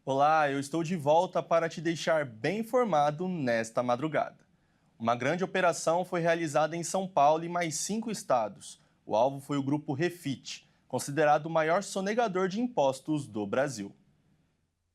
Olá, eu estou de volta para te deixar bem informado nesta madrugada. Uma grande operação foi realizada em São Paulo e mais 5 estados. O alvo foi o grupo Refit, considerado o maior sonegador de impostos do Brasil.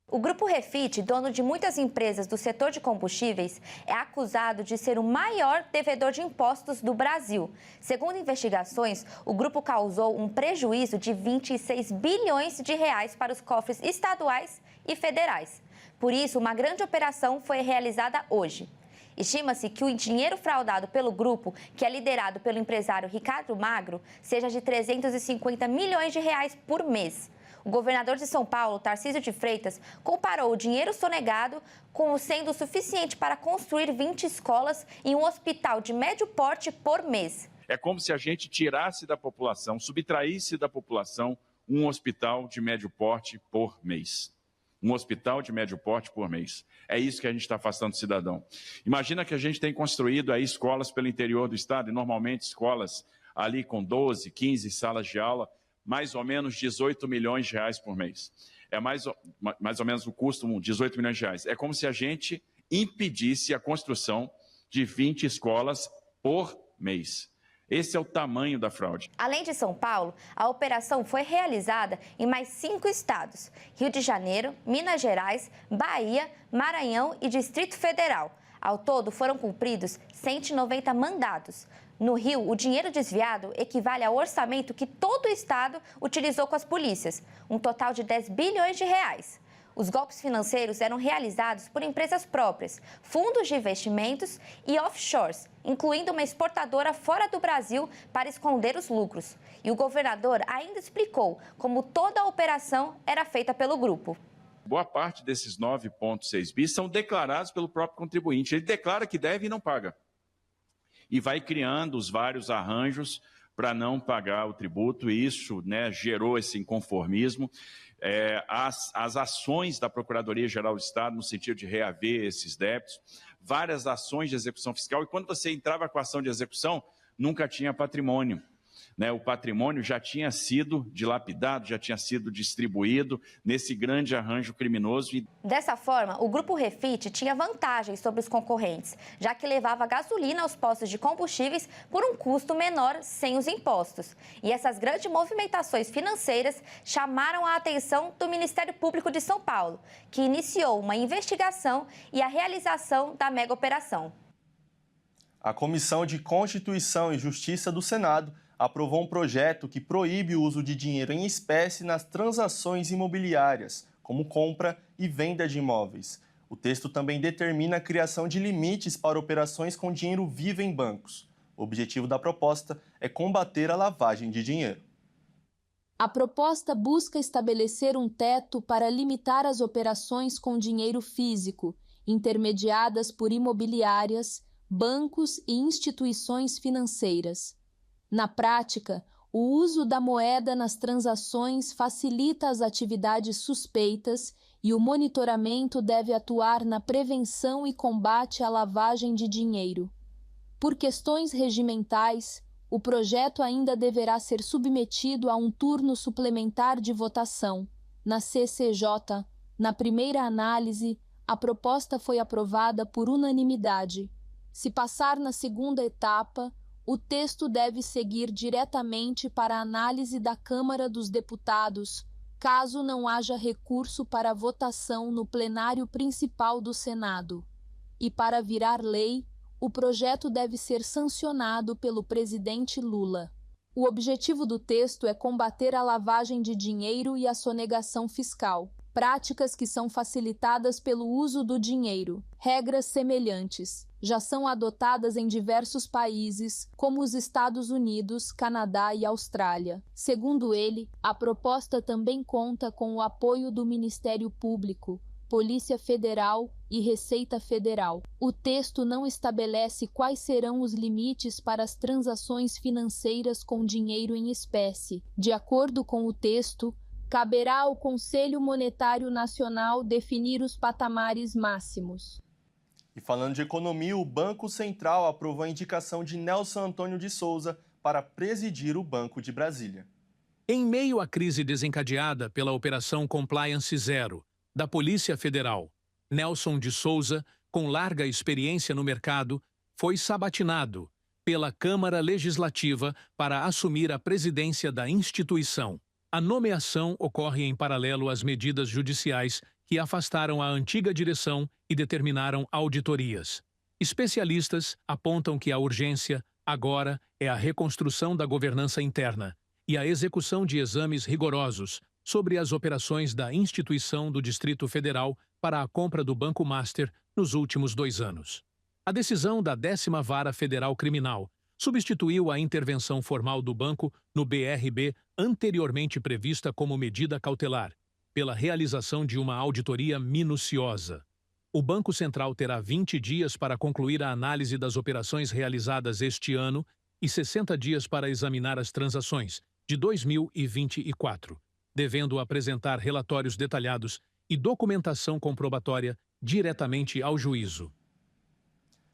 O Grupo Refit, dono de muitas empresas do setor de combustíveis, é acusado de ser o maior devedor de impostos do Brasil. Segundo investigações, o grupo causou um prejuízo de 26 bilhões de reais para os cofres estaduais e federais. Por isso, uma grande operação foi realizada hoje. Estima-se que o dinheiro fraudado pelo grupo, que é liderado pelo empresário Ricardo Magro, seja de 350 milhões de reais por mês. O governador de São Paulo, Tarcísio de Freitas, comparou o dinheiro sonegado como sendo suficiente para construir 20 escolas e um hospital de médio porte por mês. É como se a gente tirasse da população, subtraísse da população um hospital de médio porte por mês. Um hospital de médio porte por mês. É isso que a gente está afastando do cidadão. Imagina que a gente tem construído aí escolas pelo interior do estado, e normalmente escolas ali com 12, 15 salas de aula, mais ou menos 18 milhões de reais por mês. É mais ou menos o custo, 18 milhões de reais. É como se a gente impedisse a construção de 20 escolas por mês. Esse é o tamanho da fraude. Além de São Paulo, a operação foi realizada em mais 5 estados: Rio de Janeiro, Minas Gerais, Bahia, Maranhão e Distrito Federal. Ao todo, foram cumpridos 190 mandados. No Rio, o dinheiro desviado equivale ao orçamento que todo o estado utilizou com as polícias, um total de 10 bilhões de reais. Os golpes financeiros eram realizados por empresas próprias, fundos de investimentos e offshores, incluindo uma exportadora fora do Brasil para esconder os lucros. E o governador ainda explicou como toda a operação era feita pelo grupo. Boa parte desses 9,6 bi são declarados pelo próprio contribuinte. Ele declara que deve e não paga. E vai criando os vários arranjos para não pagar o tributo, e isso, gerou esse inconformismo. As ações da Procuradoria-Geral do Estado no sentido de reaver esses débitos, várias ações de execução fiscal, e quando você entrava com a ação de execução, nunca tinha patrimônio. O patrimônio já tinha sido dilapidado, já tinha sido distribuído nesse grande arranjo criminoso. Dessa forma, o Grupo Refit tinha vantagens sobre os concorrentes, já que levava gasolina aos postos de combustíveis por um custo menor sem os impostos. E essas grandes movimentações financeiras chamaram a atenção do Ministério Público de São Paulo, que iniciou uma investigação e a realização da mega operação. A Comissão de Constituição e Justiça do Senado aprovou um projeto que proíbe o uso de dinheiro em espécie nas transações imobiliárias, como compra e venda de imóveis. O texto também determina a criação de limites para operações com dinheiro vivo em bancos. O objetivo da proposta é combater a lavagem de dinheiro. A proposta busca estabelecer um teto para limitar as operações com dinheiro físico, intermediadas por imobiliárias, bancos e instituições financeiras. Na prática, o uso da moeda nas transações facilita as atividades suspeitas e o monitoramento deve atuar na prevenção e combate à lavagem de dinheiro. Por questões regimentais, o projeto ainda deverá ser submetido a um turno suplementar de votação. Na CCJ, na primeira análise, a proposta foi aprovada por unanimidade. Se passar na segunda etapa, o texto deve seguir diretamente para a análise da Câmara dos Deputados, caso não haja recurso para votação no plenário principal do Senado. E para virar lei, o projeto deve ser sancionado pelo presidente Lula. O objetivo do texto é combater a lavagem de dinheiro e a sonegação fiscal, práticas que são facilitadas pelo uso do dinheiro. Regras semelhantes já são adotadas em diversos países, como os Estados Unidos, Canadá e Austrália. Segundo ele, a proposta também conta com o apoio do Ministério Público, Polícia Federal e Receita Federal. O texto não estabelece quais serão os limites para as transações financeiras com dinheiro em espécie. De acordo com o texto, caberá ao Conselho Monetário Nacional definir os patamares máximos. E falando de economia, o Banco Central aprovou a indicação de Nelson Antônio de Souza para presidir o Banco de Brasília. Em meio à crise desencadeada pela Operação Compliance Zero, da Polícia Federal, Nelson de Souza, com larga experiência no mercado, foi sabatinado pela Câmara Legislativa para assumir a presidência da instituição. A nomeação ocorre em paralelo às medidas judiciais que afastaram a antiga direção e determinaram auditorias. Especialistas apontam que a urgência, agora, é a reconstrução da governança interna e a execução de exames rigorosos sobre as operações da instituição do Distrito Federal para a compra do Banco Master nos últimos 2 anos. A decisão da 10ª Vara Federal Criminal substituiu a intervenção formal do banco no BRB anteriormente prevista como medida cautelar, pela realização de uma auditoria minuciosa. O Banco Central terá 20 dias para concluir a análise das operações realizadas este ano e 60 dias para examinar as transações de 2024, devendo apresentar relatórios detalhados e documentação comprobatória diretamente ao juízo.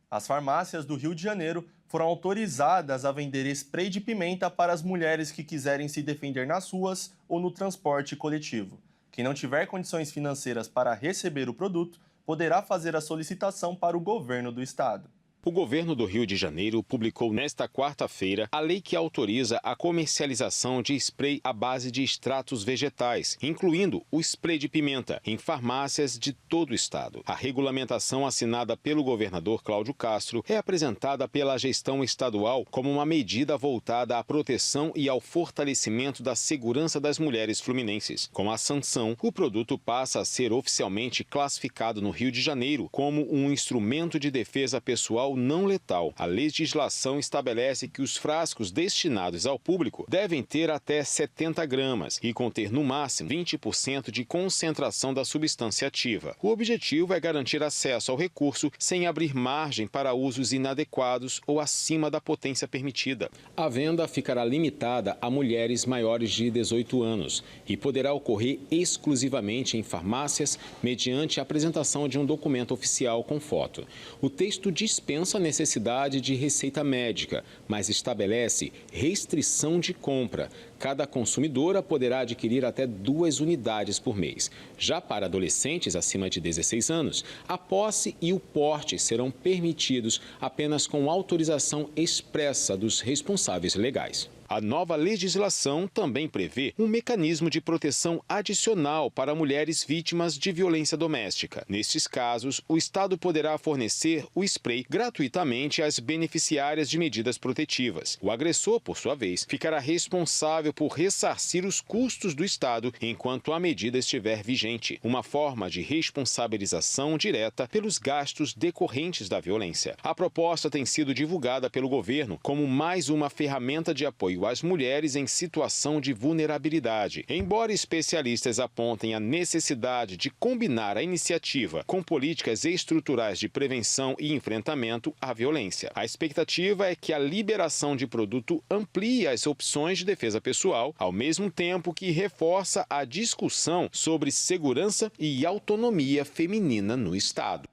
As farmácias do Rio de Janeiro foram autorizadas a vender spray de pimenta para as mulheres que quiserem se defender nas ruas ou no transporte coletivo. Quem não tiver condições financeiras para receber o produto poderá fazer a solicitação para o governo do estado. O governo do Rio de Janeiro publicou nesta quarta-feira a lei que autoriza a comercialização de spray à base de extratos vegetais, incluindo o spray de pimenta, em farmácias de todo o estado. A regulamentação assinada pelo governador Cláudio Castro é apresentada pela gestão estadual como uma medida voltada à proteção e ao fortalecimento da segurança das mulheres fluminenses. Com a sanção, o produto passa a ser oficialmente classificado no Rio de Janeiro como um instrumento de defesa pessoal não letal. A legislação estabelece que os frascos destinados ao público devem ter até 70 gramas e conter no máximo 20% de concentração da substância ativa. O objetivo é garantir acesso ao recurso sem abrir margem para usos inadequados ou acima da potência permitida. A venda ficará limitada a mulheres maiores de 18 anos e poderá ocorrer exclusivamente em farmácias mediante a apresentação de um documento oficial com foto. O texto dispensa a necessidade de receita médica, mas estabelece restrição de compra. Cada consumidora poderá adquirir até 2 unidades por mês. Já para adolescentes acima de 16 anos, a posse e o porte serão permitidos apenas com autorização expressa dos responsáveis legais. A nova legislação também prevê um mecanismo de proteção adicional para mulheres vítimas de violência doméstica. Nestes casos, o Estado poderá fornecer o spray gratuitamente às beneficiárias de medidas protetivas. O agressor, por sua vez, ficará responsável por ressarcir os custos do Estado enquanto a medida estiver vigente, uma forma de responsabilização direta pelos gastos decorrentes da violência. A proposta tem sido divulgada pelo governo como mais uma ferramenta de apoio às mulheres em situação de vulnerabilidade. Embora especialistas apontem a necessidade de combinar a iniciativa com políticas estruturais de prevenção e enfrentamento à violência. A expectativa é que a liberação de produto amplie as opções de defesa pessoal, ao mesmo tempo que reforça a discussão sobre segurança e autonomia feminina no Estado.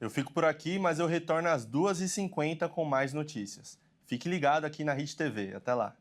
Eu fico por aqui, mas eu retorno às 2h50 com mais notícias. Fique ligado aqui na Rede TV. Até lá.